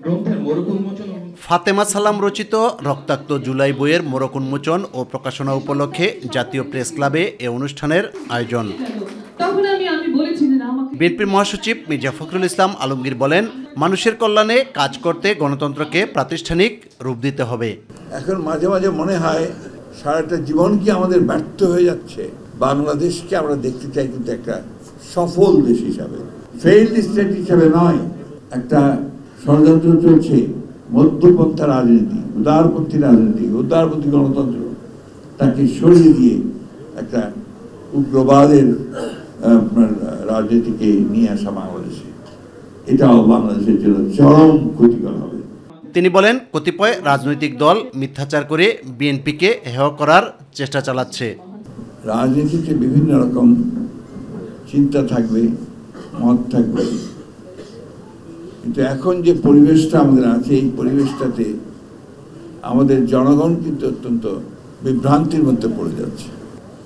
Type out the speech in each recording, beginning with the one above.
গ্রন্থের মোড়ক উন্মোচন। ফাতেমা সালাম রচিত রক্তাক্ত জুলাই বইয়ের মোড়ক উন্মোচন ও প্রকাশনা উপলক্ষে জাতীয় প্রেস ক্লাবে এ অনুষ্ঠানের আয়োজন। বিএনপির মহাসচিব মির্জা ফখরুল ইসলাম আলমগীর বলেন, মানুষের কল্যাণে কাজ করতে গণতন্ত্রকে প্রাতিষ্ঠানিক রূপ দিতে হবে। এখন মাঝে মাঝে মনে হয় সারাটা জীবন কি আমাদের ব্যর্থ হয়ে যাচ্ছে। বাংলাদেশকে আমরা দেখতে চাই কিন্তু একটা সফল দেশ হিসাবে, ফেইল্ড স্টেট হিসাবে নয়। একটা ষড়যন্ত্র চলছে, মধ্যপন্থা রাজনীতি, উদারপন্থী রাজনীতি, উদারপন্থী গণতন্ত্র, তাকে সরিয়ে দিয়ে একটা উগ্রবাদের রাজনীতিকে নিয়ে আসা বাংলাদেশে, এটাও বাংলাদেশের জন্য চরম ক্ষতিকর হবে। তিনি বলেন, কতিপয় রাজনৈতিক দল মিথ্যাচার করে বিএনপিকে হেয় করার চেষ্টা চালাচ্ছে। রাজনীতিতে বিভিন্ন রকম চিন্তা থাকবে, মত থাকবে, কিন্তু এখন যে পরিবেশটা আমাদের আছে, এই পরিবেশটাতে আমাদের জনগণ কিন্তু অত্যন্ত বিভ্রান্তির মধ্যে পড়ে যাচ্ছে।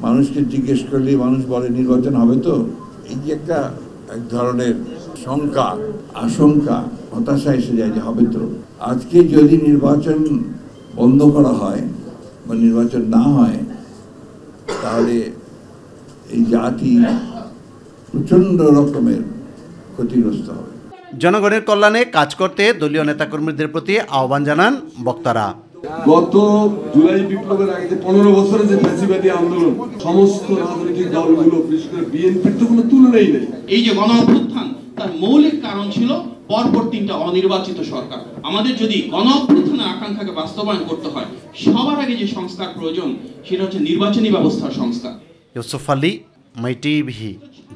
মানুষকে জিজ্ঞেস করলে মানুষ বলে নির্বাচন হবে তো, এই যে একটা এক ধরনের শঙ্কা, আশঙ্কা, হতাশা এসে যায় যে হবে তো। আজকে যদি নির্বাচন বন্ধ করা হয় বা নির্বাচন না হয়, তাহলে এই জাতি প্রচণ্ড রকমের ক্ষতিগ্রস্ত হবে। জনগণের কল্যাণে কাজ করতে দলীয় নেতাকর্মীদের প্রতি আহ্বান জানান বক্তারা। গত জুলাই বিপ্লবের আগে যে 15 বছরের যে ফ্যাসিবাদী আন্দোলন, সমস্ত রাজনৈতিক দলগুলো, বিশেষ করে বিএনপির তো কোনো তুলনাই নেই। এই যে গণ-অভ্যুত্থান, তার মৌলিক কারণ ছিল পরপর 3টা অনির্বাচিত সরকার। আমাদের যদি গণ-অভ্যুত্থানের আকাঙ্ক্ষাকে বাস্তবায়ন করতে হয়, সবার আগে যে সংস্কার প্রয়োজন সেটা হচ্ছে নির্বাচনী ব্যবস্থার সংস্কার। ইউসুফ আলী, মাই টিভি,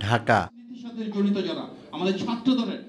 ঢাকা। সাথে জড়িত যারা আমাদের ছাত্র দলের